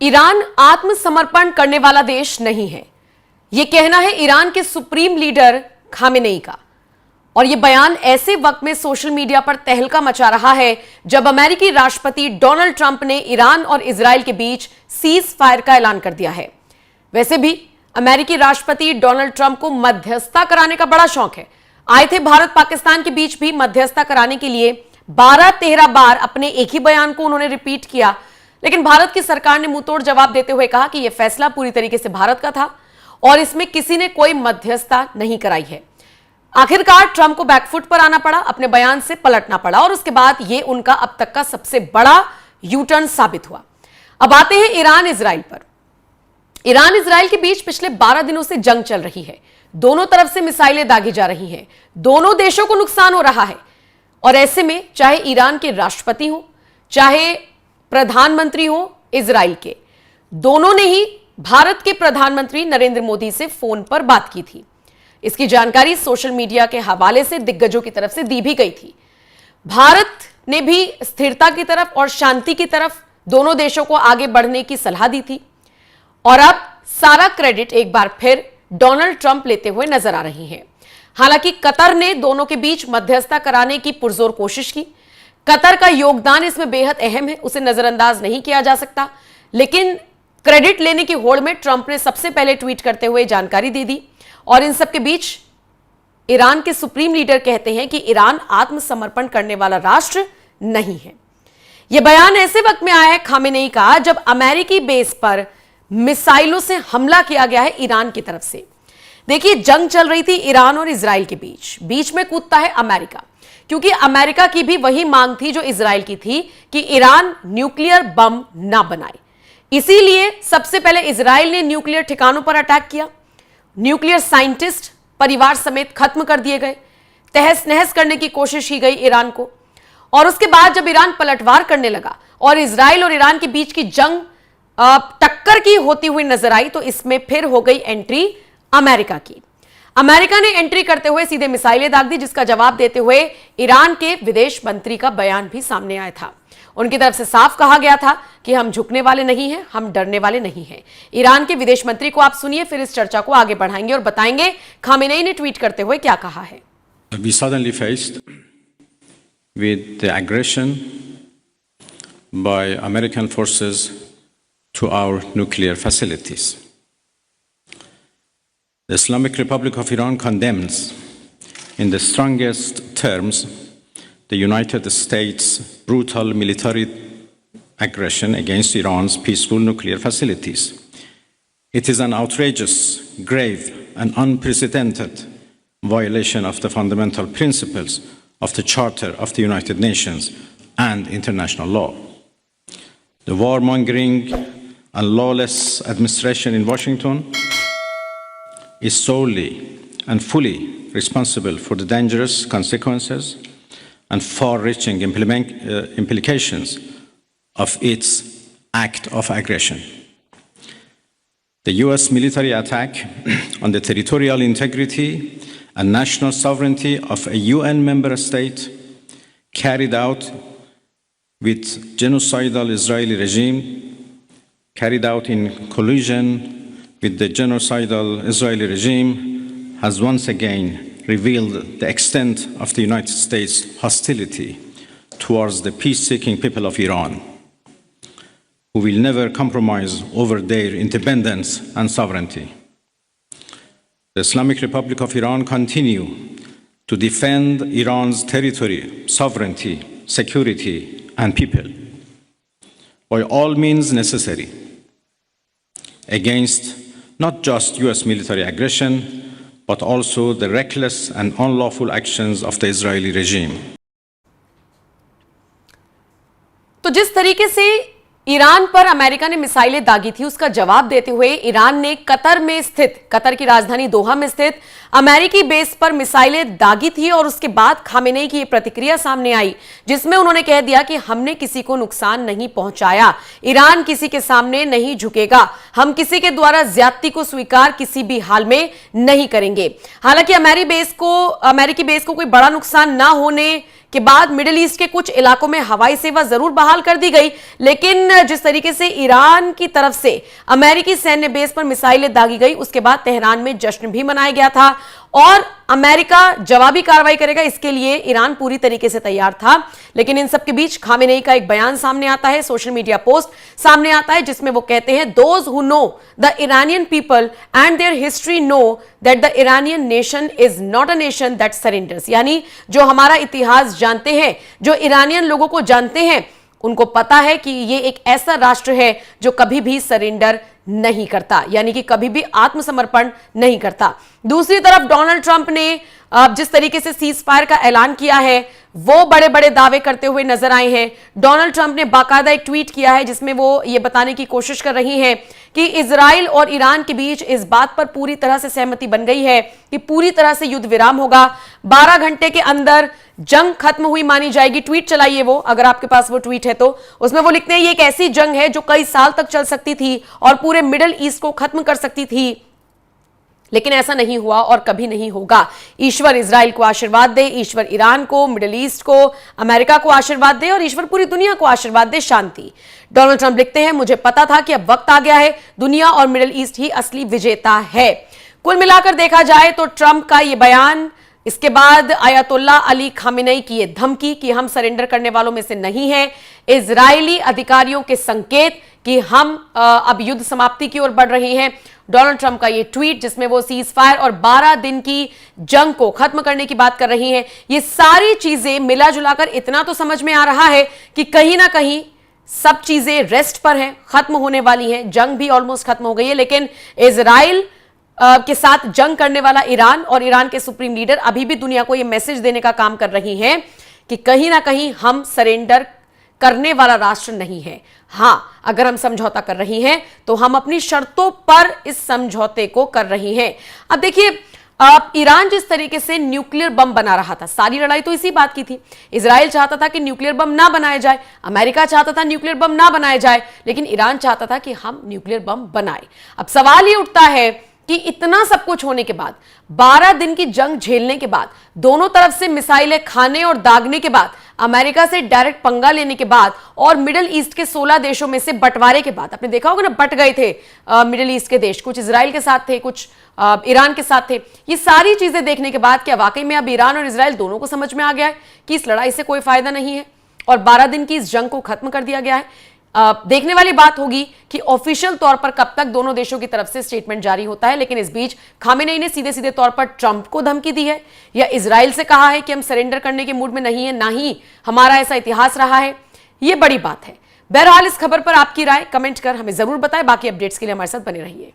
Iran आत्मसमर्पण करने वाला देश नहीं है, यह कहना है ईरान के सुप्रीम लीडर खामेनेई का। और यह बयान ऐसे वक्त में सोशल मीडिया पर तहलका मचा रहा है जब अमेरिकी राष्ट्रपति डोनाल्ड ट्रंप ने ईरान और इजराइल के बीच सीज फायर का ऐलान कर दिया है। वैसे भी अमेरिकी राष्ट्रपति डोनाल्ड ट्रंप को मध्यस्थता कराने का बड़ा शौक है। आए थे भारत पाकिस्तान के बीच भी मध्यस्थता कराने के लिए 12-13 बार अपने एक ही बयान को उन्होंने रिपीट किया, लेकिन भारत की सरकार ने मुंहतोड़ जवाब देते हुए कहा कि यह फैसला पूरी तरीके से भारत का था और इसमें किसी ने कोई मध्यस्थता नहीं कराई है। आखिरकार ट्रंप को बैकफुट पर आना पड़ा, अपने बयान से पलटना पड़ा और उसके बाद यह उनका अब तक का सबसे बड़ा यू टर्न साबित हुआ। अब आते हैं ईरान इजराइल पर। ईरान इजराइल के बीच पिछले 12 दिनों से जंग चल रही है। दोनों तरफ से मिसाइलें दागी जा रही हैं, दोनों देशों को नुकसान हो रहा है। और ऐसे में चाहे ईरान के राष्ट्रपति हो, चाहे प्रधानमंत्री हो इजराइल के, दोनों ने ही भारत के प्रधानमंत्री नरेंद्र मोदी से फोन पर बात की थी। इसकी जानकारी सोशल मीडिया के हवाले से दिग्गजों की तरफ से दी भी गई थी। भारत ने भी स्थिरता की तरफ और शांति की तरफ दोनों देशों को आगे बढ़ने की सलाह दी थी। और अब सारा क्रेडिट एक बार फिर डोनाल्ड ट्रंप लेते हुए नजर आ रही हैं। हालांकि कतर ने दोनों के बीच मध्यस्थता कराने की पुरजोर कोशिश की। कतर का योगदान इसमें बेहद अहम है, उसे नजरअंदाज नहीं किया जा सकता। लेकिन क्रेडिट लेने की होड़ में ट्रंप ने सबसे पहले ट्वीट करते हुए जानकारी दे दी। और इन सब के बीच ईरान के सुप्रीम लीडर कहते हैं कि ईरान आत्मसमर्पण करने वाला राष्ट्र नहीं है। यह बयान ऐसे वक्त में आया है खामेनेई का जब अमेरिकी बेस पर मिसाइलों से हमला किया गया है ईरान की तरफ से। देखिए, जंग चल रही थी ईरान और इजराइल के बीच में कूदता है अमेरिका, क्योंकि अमेरिका की भी वही मांग थी जो इजराइल की थी कि ईरान न्यूक्लियर बम ना बनाए। इसीलिए सबसे पहले इजराइल ने न्यूक्लियर ठिकानों पर अटैक किया। न्यूक्लियर साइंटिस्ट परिवार समेत खत्म कर दिए गए, तहस नहस करने की कोशिश की गई ईरान को। और उसके बाद जब ईरान पलटवार करने लगा और इजराइल और ईरान के बीच की जंग टक्कर की होती हुई नजर आई, तो इसमें फिर हो गई एंट्री अमेरिका की। अमेरिका ने एंट्री करते हुए सीधे मिसाइलें दाग दी, जिसका जवाब देते हुए ईरान के विदेश मंत्री का बयान भी सामने आया था। उनकी तरफ से साफ कहा गया था कि हम झुकने वाले नहीं हैं, हम डरने वाले नहीं हैं। ईरान के विदेश मंत्री को आप सुनिए, फिर इस चर्चा को आगे बढ़ाएंगे और बताएंगे खामेनेई ने ट्वीट करते हुए क्या कहा है। We suddenly faced with the aggression by American forces to our nuclear facilities. The Islamic Republic of Iran condemns in the strongest terms the United States' brutal military aggression against Iran's peaceful nuclear facilities. It is an outrageous, grave, and unprecedented violation of the fundamental principles of the Charter of the United Nations and international law. The warmongering and lawless administration in Washington is solely and fully responsible for the dangerous consequences and far-reaching implications of its act of aggression. The US military attack on the territorial integrity and national sovereignty of a UN member state carried out with genocidal Israeli regime, carried out in collusion with the genocidal Israeli regime, has once again revealed the extent of the United States' hostility towards the peace-seeking people of Iran, who will never compromise over their independence and sovereignty. The Islamic Republic of Iran continue to defend Iran's territory, sovereignty, security, and people by all means necessary against not just US military aggression, but also the reckless and unlawful actions of the Israeli regime. तो जिस तरीके से Iran पर America ने मिसाइलें दागी थी, उसका जवाब देते हुए ईरान ने कतर में स्थित, कतर की राजधानी दोहा में स्थित अमेरिकी बेस पर मिसाइलें दागी थी। और उसके बाद खामेनेई की यह प्रतिक्रिया सामने आई, जिसमें उन्होंने कह दिया कि हमने किसी को नुकसान नहीं पहुंचाया, ईरान किसी के सामने नहीं झुकेगा, हम किसी के द्वारा ज्यादती को स्वीकार किसी भी हाल में नहीं करेंगे। हालांकि अमेरिकी बेस को कोई बड़ा नुकसान ना होने के बाद मिडिल ईस्ट के कुछ इलाकों में हवाई सेवा जरूर बहाल कर दी गई, लेकिन जिस तरीके से ईरान की तरफ से अमेरिकी सैन्य बेस पर मिसाइलें दागी गई, उसके बाद तेहरान में जश्न भी मनाया गया था और अमेरिका जवाबी कार्रवाई करेगा, इसके लिए ईरान पूरी तरीके से तैयार था। लेकिन इन सब के बीच खामेनेई का एक बयान सामने आता है, सोशल मीडिया पोस्ट सामने आता है, जिसमें वो कहते हैं, those who know the Iranian people and there history know that the Iranian nation is not a nation that surrenders. यानी जो हमारा इतिहास जानते हैं, जो ईरानियन लोगों को जानते हैं, उनको पता है कि ये एक ऐसा राष्ट्र है जो कभी भी सरेंडर नहीं करता, यानी कि कभी भी आत्मसमर्पण नहीं करता। दूसरी तरफ डोनाल्ड ट्रंप ने जिस तरीके से सीज फायर का ऐलान किया है, वो बड़े बड़े दावे करते हुए नजर आए हैं। डोनाल्ड ट्रंप ने बाकायदा एक ट्वीट किया है जिसमें वो ये बताने की कोशिश कर रही हैं कि इजराइल और ईरान के बीच इस बात पर पूरी तरह से सहमति बन गई है कि पूरी तरह से युद्ध विराम होगा, 12 घंटे के अंदर जंग खत्म हुई मानी जाएगी। ट्वीट चलाइए वो, अगर आपके पास वो ट्वीट है तो। उसमें वो लिखते हैं, ये एक ऐसी जंग है जो कई साल तक चल सकती थी और पूरे मिडिल ईस्ट को खत्म कर सकती थी, लेकिन ऐसा नहीं हुआ और कभी नहीं होगा। ईश्वर इजराइल को आशीर्वाद दे, ईश्वर ईरान को, मिडिल ईस्ट को, अमेरिका को आशीर्वाद दे और ईश्वर पूरी दुनिया को आशीर्वाद दे, शांति। डोनाल्ड ट्रंप लिखते हैं, मुझे पता था कि अब वक्त आ गया है, दुनिया और मिडिल ईस्ट ही असली विजेता है। कुल मिलाकर देखा जाए तो ट्रंप का यह बयान, इसके बाद अयतुल्ला अली खामेनेई की यह धमकी कि हम सरेंडर करने वालों में से नहीं हैं, इजरायली अधिकारियों के संकेत कि हम अब युद्ध समाप्ति की ओर बढ़ रहे हैं, डोनाल्ड ट्रंप का ये ट्वीट जिसमें वो सीज फायर और 12 दिन की जंग को खत्म करने की बात कर रही हैं, ये सारी चीजें मिला जुलाकर इतना तो समझ में आ रहा है कि कहीं ना कहीं सब चीजें रेस्ट पर हैं, खत्म होने वाली हैं। जंग भी ऑलमोस्ट खत्म हो गई है, लेकिन इजराइल के साथ जंग करने वाला ईरान और ईरान के सुप्रीम लीडर अभी भी दुनिया को यह मैसेज देने का काम कर रही हैं कि कहीं ना कहीं हम सरेंडर करने वाला राष्ट्र नहीं है। हां, अगर हम समझौता कर रही हैं तो हम अपनी शर्तों पर इस समझौते को कर रही हैं। अब देखिए, ईरान जिस तरीके से न्यूक्लियर बम बना रहा था, सारी लड़ाई तो इसी बात की थी। इजराइल चाहता था कि न्यूक्लियर बम ना बनाया जाए, अमेरिका चाहता था न्यूक्लियर बम ना बनाया जाए, लेकिन ईरान चाहता था कि हम न्यूक्लियर बम बनाए। अब सवाल ये उठता है कि इतना सब कुछ होने के बाद, 12 दिन की जंग झेलने के बाद, दोनों तरफ से मिसाइलें खाने और दागने के बाद, अमेरिका से डायरेक्ट पंगा लेने के बाद और मिडिल ईस्ट के 16 देशों में से बंटवारे के बाद, आपने देखा होगा ना, बट गए थे मिडिल ईस्ट के देश, कुछ इजराइल के साथ थे, कुछ ईरान के साथ थे। ये सारी चीजें देखने के बाद क्या वाकई में अब ईरान और इजराइल दोनों को समझ में आ गया है कि इस लड़ाई से कोई फायदा नहीं है और 12 दिन की इस जंग को खत्म कर दिया गया है? देखने वाली बात होगी कि ऑफिशियल तौर पर कब तक दोनों देशों की तरफ से स्टेटमेंट जारी होता है। लेकिन इस बीच खामेनेई ने सीधे सीधे तौर पर ट्रंप को धमकी दी है या इजराइल से कहा है कि हम सरेंडर करने के मूड में नहीं है, ना ही हमारा ऐसा इतिहास रहा है। यह बड़ी बात है। बहरहाल इस खबर पर आपकी राय कमेंट कर हमें जरूर बताएं। बाकी अपडेट्स के लिए हमारे साथ बने रहिए।